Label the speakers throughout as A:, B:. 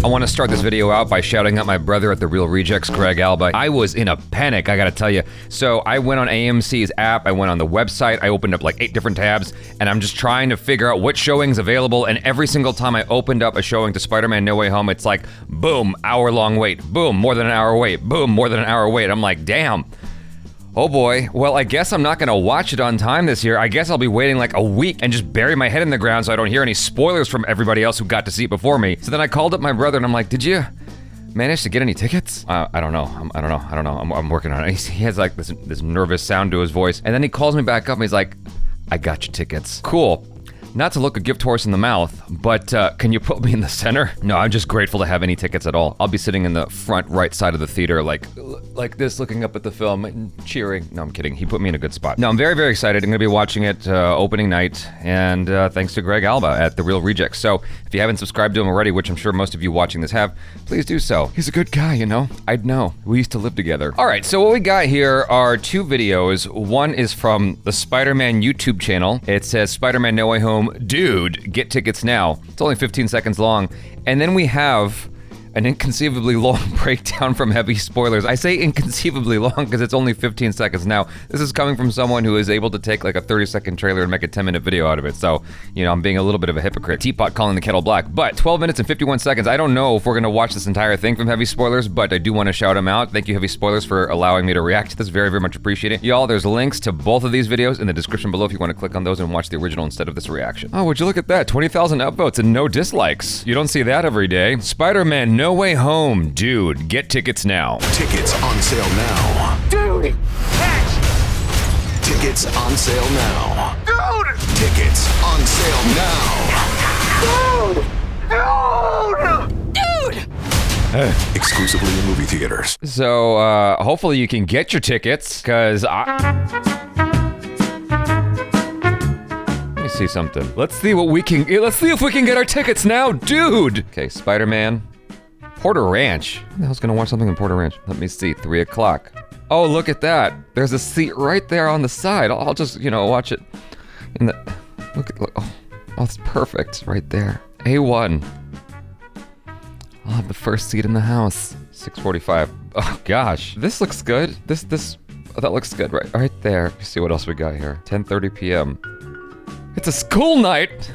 A: I want to start this video out by shouting out my brother at The Real Rejects, Greg Alba. I was in a panic, I gotta tell you. So I went on AMC's app, I went on the website, I opened up like 8 different tabs, and I'm just trying to figure out what showing's available, and every single time I opened up a showing to Spider-Man No Way Home, it's like, boom, hour-long wait, boom, more than an hour wait, boom, more than an hour wait. I'm like, damn. Oh boy, well I guess I'm not gonna watch it on time this year. I guess I'll be waiting like a week and just bury my head in the ground so I don't hear any spoilers from everybody else who got to see it before me. So then I called up my brother and I'm like, did you manage to get any tickets? I don't know, I'm working on it. He has like this nervous sound to his voice. And then he calls me back up and he's like, I got you tickets. Cool. Not to look a gift horse in the mouth, but can you put me in the center? No, I'm just grateful to have any tickets at all. I'll be sitting in the front right side of the theater like this, looking up at the film and cheering. No, I'm kidding. He put me in a good spot. No, I'm very, very excited. I'm gonna be watching it opening night, and thanks to Greg Alba at The Real Rejects. So if you haven't subscribed to him already, which I'm sure most of you watching this have, please do so. He's a good guy, you know? I'd know. We used to live together. All right, so what we got here are 2 videos. One is from the Spider-Man YouTube channel. It says, Spider-Man No Way Home, dude, get tickets now. It's only 15 seconds long. And then we have an inconceivably long breakdown from Heavy Spoilers. I say inconceivably long because it's only 15 seconds now. This is coming from someone who is able to take like a 30-second trailer and make a 10-minute video out of it. So, you know, I'm being a little bit of a hypocrite. Teapot calling the kettle black. But 12 minutes and 51 seconds. I don't know if we're gonna watch this entire thing from Heavy Spoilers, but I do want to shout him out. Thank you, Heavy Spoilers, for allowing me to react to this. Very, very much appreciated. Y'all, there's links to both of these videos in the description below if you want to click on those and watch the original instead of this reaction. Oh, would you look at that? 20,000 upvotes and no dislikes. You don't see that every day. Spider-Man No Way Home, dude, get tickets now.
B: Tickets on sale now.
C: Dude! Catch!
B: Tickets on sale now.
C: Dude!
B: Tickets on sale now.
C: Dude! Dude!
B: Exclusively in movie theaters.
A: So, hopefully you can get your tickets, because Let me see something. Let's see what we can, let's see if we can get our tickets now, dude! Okay, Spider-Man. Porter Ranch. Who the hell's gonna watch something in Porter Ranch? Let me see, 3 o'clock. Oh, look at that. There's a seat right there on the side. I'll just, you know, watch it in the, look, oh, it's perfect right there. A1. I'll have the first seat in the house. 6:45. Oh gosh, this looks good. That looks good right there. Let's see what else we got here. 10:30 p.m. It's a school night.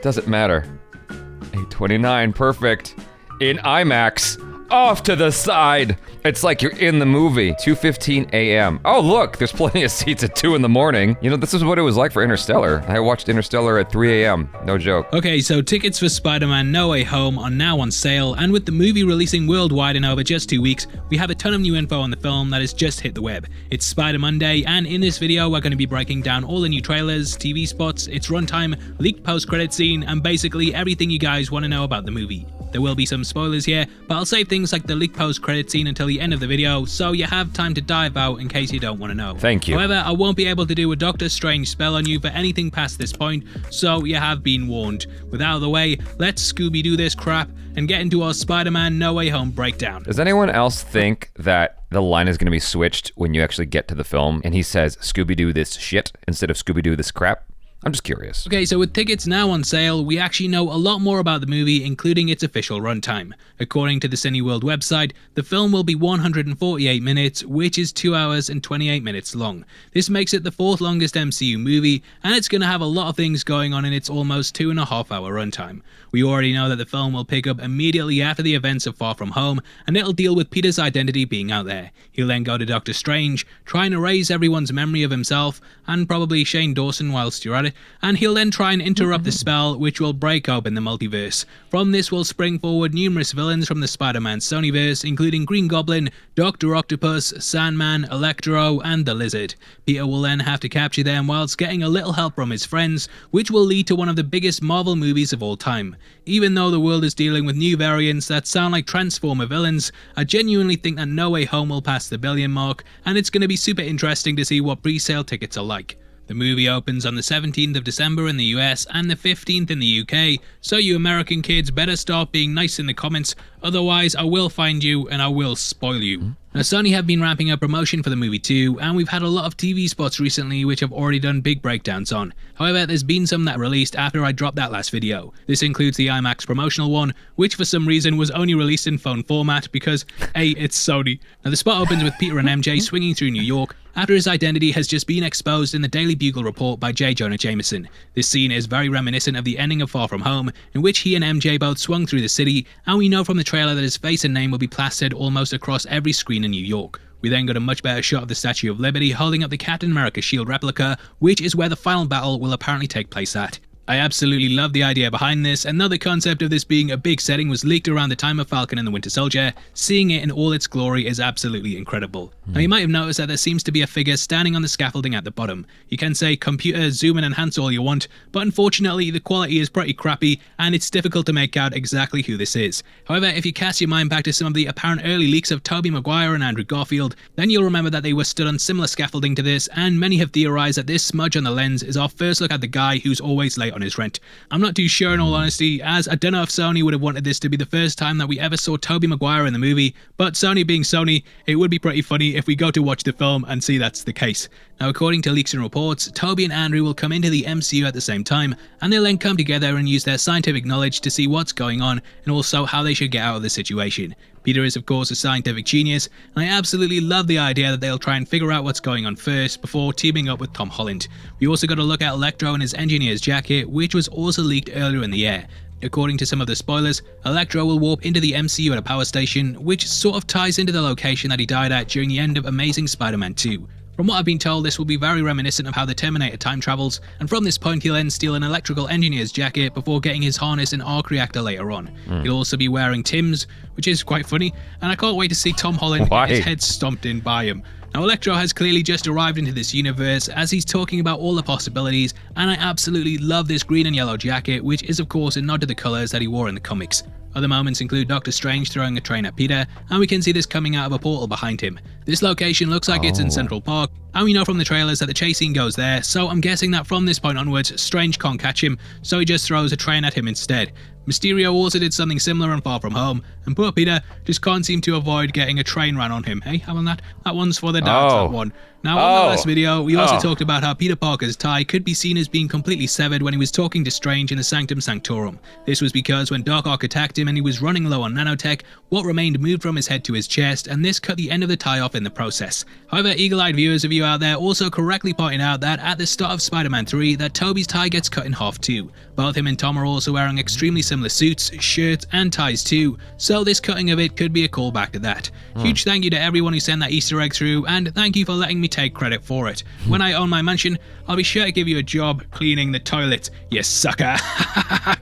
A: Doesn't matter. 8:29, perfect. In IMAX, off to the side. It's like you're in the movie. 2:15 a.m. Oh look, there's plenty of seats at 2 in the morning. You know, this is what it was like for Interstellar. I watched Interstellar at 3 a.m. No joke.
D: Okay, so tickets for Spider-Man No Way Home are now on sale, and with the movie releasing worldwide in over just 2 weeks, we have a ton of new info on the film that has just hit the web. It's Spider Monday, and in this video we're going to be breaking down all the new trailers, TV spots, its runtime, leaked post-credit scene, and basically everything you guys want to know about the movie. There will be some spoilers here, but I'll save things like the leaked post-credit scene until the end of the video, so you have time to dive out in case you don't want to know.
A: Thank you.
D: However, I won't be able to do a Doctor Strange spell on you for anything past this point, so you have been warned. With out of the way, let's Scooby-Doo this crap and get into our Spider-Man No Way Home breakdown.
A: Does anyone else think that the line is going to be switched when you actually get to the film and he says Scooby-Doo this shit instead of Scooby-Doo this crap? I'm just curious.
D: Okay, so with tickets now on sale, we actually know a lot more about the movie, including its official runtime. According to the Cineworld website, the film will be 148 minutes, which is 2 hours and 28 minutes long. This makes it the 4th longest MCU movie, and it's going to have a lot of things going on in its almost 2.5 hour runtime. We already know that the film will pick up immediately after the events of Far From Home, and it'll deal with Peter's identity being out there. He'll then go to Doctor Strange, try and erase everyone's memory of himself, and probably Shane Dawson whilst you're at it, and he'll then try and interrupt the spell, which will break open the multiverse. From this will spring forward numerous villains from the Spider-Man Sonyverse, including Green Goblin, Dr. Octopus, Sandman, Electro, and the Lizard. Peter will then have to capture them whilst getting a little help from his friends, which will lead to one of the biggest Marvel movies of all time. Even though the world is dealing with new variants that sound like Transformer villains, I genuinely think that No Way Home will pass the billion mark, and it's going to be super interesting to see what pre-sale tickets are like. The movie opens on the 17th of December in the US and the 15th in the UK, so you American kids better start being nice in the comments, otherwise I will find you and I will spoil you. Now, Sony have been ramping up promotion for the movie too, and we've had a lot of TV spots recently which I've already done big breakdowns on. However, there's been some that released after I dropped that last video. This includes the IMAX promotional one, which for some reason was only released in phone format because A, it's Sony. Now the spot opens with Peter and MJ swinging through New York, after his identity has just been exposed in the Daily Bugle report by J. Jonah Jameson. This scene is very reminiscent of the ending of Far From Home, in which he and MJ both swung through the city, and we know from the trailer that his face and name will be plastered almost across every screen in New York. We then got a much better shot of the Statue of Liberty holding up the Captain America shield replica, which is where the final battle will apparently take place at. I absolutely love the idea behind this, and though the concept of this being a big setting was leaked around the time of Falcon and the Winter Soldier, seeing it in all its glory is absolutely incredible. Now you might have noticed that there seems to be a figure standing on the scaffolding at the bottom. You can say computer zoom and enhance all you want, but unfortunately the quality is pretty crappy and it's difficult to make out exactly who this is. However, if you cast your mind back to some of the apparent early leaks of Tobey Maguire and Andrew Garfield, then you'll remember that they were stood on similar scaffolding to this, and many have theorized that this smudge on the lens is our first look at the guy who's always late on his rent. I'm not too sure in all honesty, as I don't know if Sony would have wanted this to be the first time that we ever saw Tobey Maguire in the movie, but Sony being Sony, it would be pretty funny if we go to watch the film and see that's the case. Now according to leaks and reports, Tobey and Andrew will come into the MCU at the same time, and they'll then come together and use their scientific knowledge to see what's going on and also how they should get out of the situation. Peter is of course a scientific genius, and I absolutely love the idea that they'll try and figure out what's going on first before teaming up with Tom Holland. We also got a look at Electro in his engineer's jacket, which was also leaked earlier in the year. According to some of the spoilers, Electro will warp into the MCU at a power station, which sort of ties into the location that he died at during the end of Amazing Spider-Man 2. From what I've been told, this will be very reminiscent of how the Terminator time travels, and from this point he'll then steal an electrical engineer's jacket before getting his harness and arc reactor later on. He'll also be wearing Tim's, which is quite funny, and I can't wait to see Tom Holland get his head stomped in by him. Now Electro has clearly just arrived into this universe as he's talking about all the possibilities, and I absolutely love this green and yellow jacket, which is of course a nod to the colours that he wore in the comics. Other moments include Doctor Strange throwing a train at Peter, and we can see this coming out of a portal behind him. This location looks like it's in Central Park, and we know from the trailers that the chase scene goes there, so I'm guessing that from this point onwards, Strange can't catch him, so he just throws a train at him instead. Mysterio also did something similar in Far From Home, and poor Peter just can't seem to avoid getting a train ran on him. Hey, how about that? That one's for the dads, that one. Now, on the last video, we also talked about how Peter Parker's tie could be seen as being completely severed when he was talking to Strange in the Sanctum Sanctorum. This was because when Doc Ock attacked him and he was running low on nanotech, what remained moved from his head to his chest, and this cut the end of the tie off in the process. However, eagle-eyed viewers of you out there also correctly pointed out that at the start of Spider-Man 3, that Tobey's tie gets cut in half too. Both him and Tom are also wearing extremely similar suits, shirts, and ties too, so this cutting of it could be a callback to that. Huge thank you to everyone who sent that Easter egg through, and thank you for letting me take credit for it. When I own my mansion, I'll be sure to give you a job cleaning the toilet, you sucker.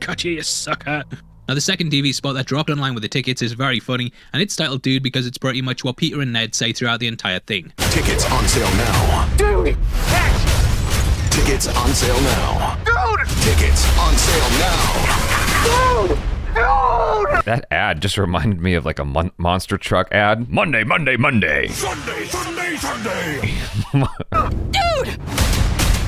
D: Gotcha, you sucker. Now the second TV spot that dropped online with the tickets is very funny, and it's titled Dude because it's pretty much what Peter and Ned say throughout the entire thing.
B: Tickets on sale now.
C: Dude! Catch!
B: Tickets on sale now.
C: Dude!
B: Tickets on sale now.
C: Dude! Dude!
A: That ad just reminded me of like a monster truck ad. Monday, Monday, Monday.
B: Sunday, Sunday, Sunday.
C: Dude!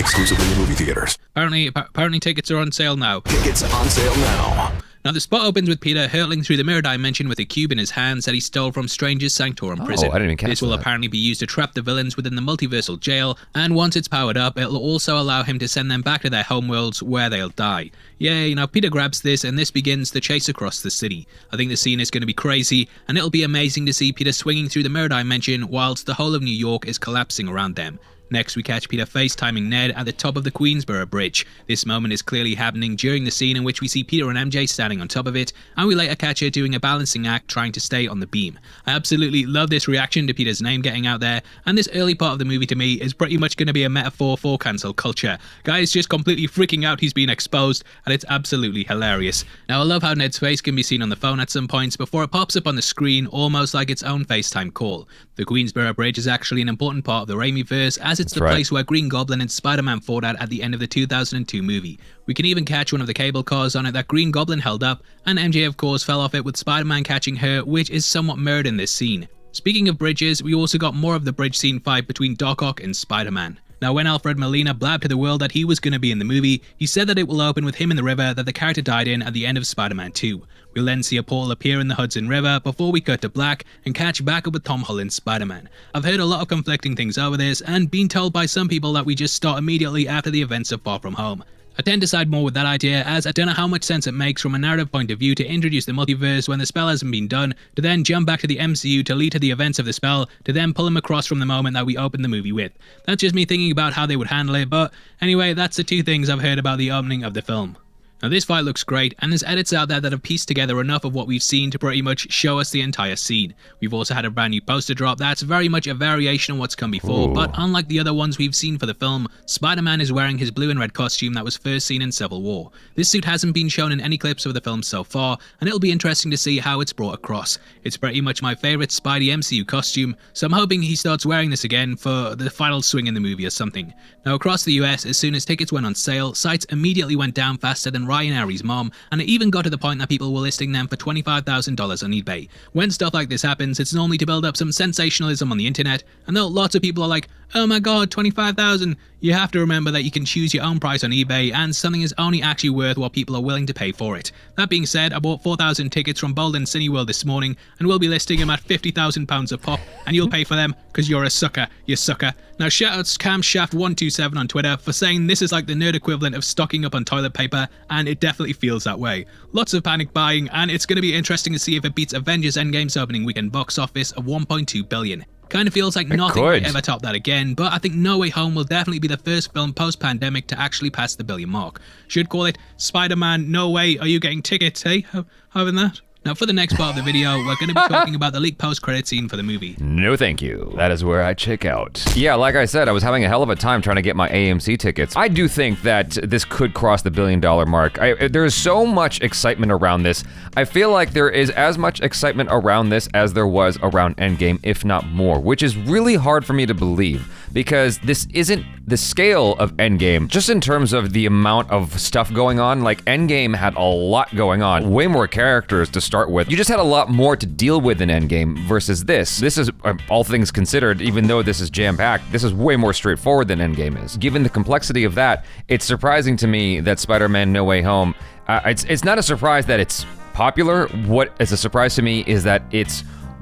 B: Exclusively in movie theaters.
D: Apparently tickets are on sale now.
B: Tickets on sale now.
D: Now the spot opens with Peter hurtling through the mirror dimension with a cube in his hands that he stole from Strange's Sanctorum prison.
A: I didn't even catch
D: This will
A: that.
D: apparently be used to trap the villains within the multiversal jail, and once it's powered up, it'll also allow him to send them back to their homeworlds where they'll die. Yay, now Peter grabs this and this begins the chase across the city. I think the scene is going to be crazy, and it'll be amazing to see Peter swinging through the mirror dimension whilst the whole of New York is collapsing around them. Next, we catch Peter FaceTiming Ned at the top of the Queensboro Bridge. This moment is clearly happening during the scene in which we see Peter and MJ standing on top of it, and we later catch her doing a balancing act trying to stay on the beam. I absolutely love this reaction to Peter's name getting out there, and this early part of the movie to me is pretty much going to be a metaphor for cancel culture. Guy's just completely freaking out he's been exposed, and it's absolutely hilarious. Now I love how Ned's face can be seen on the phone at some points before it pops up on the screen almost like its own FaceTime call. The Queensboro Bridge is actually an important part of the Raimi-verse, as it's the place where Green Goblin and Spider-Man fought at the end of the 2002 movie. We can even catch one of the cable cars on it that Green Goblin held up, and MJ of course fell off it with Spider-Man catching her, which is somewhat mirrored in this scene. Speaking of bridges, we also got more of the bridge scene fight between Doc Ock and Spider-Man. Now, when Alfred Molina blabbed to the world that he was going to be in the movie, he said that it will open with him in the river that the character died in at the end of Spider-Man 2. We'll then see a portal appear in the Hudson River before we cut to black and catch back up with Tom Holland's Spider-Man. I've heard a lot of conflicting things over this and been told by some people that we just start immediately after the events of Far From Home. I tend to side more with that idea, as I don't know how much sense it makes from a narrative point of view to introduce the multiverse when the spell hasn't been done, to then jump back to the MCU to lead to the events of the spell, to then pull him across from the moment that we open the movie with. That's just me thinking about how they would handle it, but anyway, that's the two things I've heard about the opening of the film. Now, this fight looks great, and there's edits out there that have pieced together enough of what we've seen to pretty much show us the entire scene. We've also had a brand new poster drop that's very much a variation on what's come before, but unlike the other ones we've seen for the film, Spider-Man is wearing his blue and red costume that was first seen in Civil War. This suit hasn't been shown in any clips of the film so far, and it'll be interesting to see how it's brought across. It's pretty much my favourite Spidey MCU costume, so I'm hoping he starts wearing this again for the final swing in the movie or something. Now, across the US, as soon as tickets went on sale, sites immediately went down faster than Ryan Ari's mom, and it even got to the point that people were listing them for $25,000 on eBay. When stuff like this happens, it's normally to build up some sensationalism on the internet, and though lots of people are like, oh my god, $25,000, you have to remember that you can choose your own price on eBay, and something is only actually worth what people are willing to pay for it. That being said, I bought 4,000 tickets from Bold and Cineworld this morning, and we'll be listing them at £50,000 a pop, and you'll pay for them because you're a sucker, you sucker. Now, shoutouts Camshaft127 on Twitter for saying this is like the nerd equivalent of stocking up on toilet paper, and it definitely feels that way. Lots of panic buying, and it's going to be interesting to see if it beats Avengers Endgame's opening weekend box office of $1.2 billion. Kind of feels like nothing might ever top that again, but I think No Way Home will definitely be the first film post-pandemic to actually pass the billion mark. Should call it Spider-Man No Way Are You Getting Tickets, hey? Having that? Now, for the next part of the video, we're going to be talking about the leaked post-credit scene for the movie.
A: No thank you. That is where I check out. Yeah, like I said, I was having a hell of a time trying to get my AMC tickets. I do think that this could cross the billion-dollar mark. There's so much excitement around this. I feel like there is as much excitement around this as there was around Endgame, if not more, which is really hard for me to believe, because this isn't the scale of Endgame, just in terms of the amount of stuff going on. Like, Endgame had a lot going on, way more characters to start with. You just had a lot more to deal with in Endgame versus this. This is, all things considered, even though this is jam-packed, this is way more straightforward than Endgame is. Given the complexity of that, it's surprising to me that Spider-Man No Way Home, it's not a surprise that it's popular. What is a surprise to me is that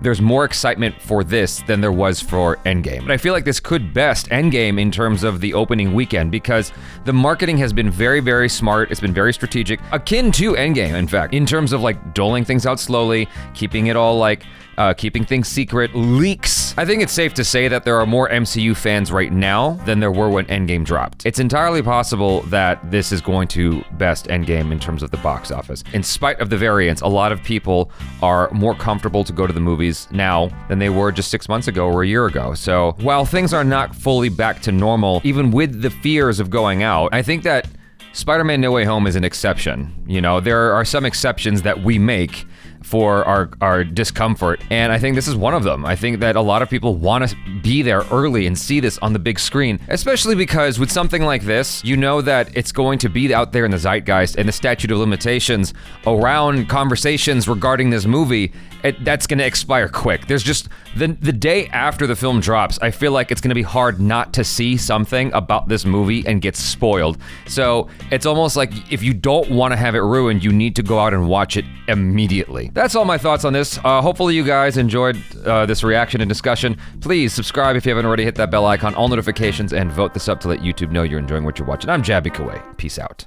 A: there's more excitement for this than there was for Endgame. But I feel like this could best Endgame in terms of the opening weekend, because the marketing has been very, very smart. It's been very strategic, akin to Endgame, in fact, in terms of like doling things out slowly, keeping it all like, keeping things secret, leaks. I think it's safe to say that there are more MCU fans right now than there were when Endgame dropped. It's entirely possible that this is going to best Endgame in terms of the box office. In spite of the variance, a lot of people are more comfortable to go to the movies now than they were just 6 months ago or a year ago. So while things are not fully back to normal, even with the fears of going out, I think that Spider-Man No Way Home is an exception. You know, there are some exceptions that we make for our discomfort, and I think this is one of them. I think that a lot of people want to be there early and see this on the big screen, especially because with something like this, you know that it's going to be out there in the zeitgeist, and the statute of limitations around conversations regarding this movie, that's going to expire quick. There's just, the day after the film drops, I feel like it's going to be hard not to see something about this movie and get spoiled. So it's almost like if you don't want to have it ruined, you need to go out and watch it immediately. That's all my thoughts on this. Hopefully you guys enjoyed this reaction and discussion. Please subscribe if you haven't already, hit that bell icon, all notifications, and vote this up to let YouTube know you're enjoying what you're watching. I'm Jaby Koay. Peace out.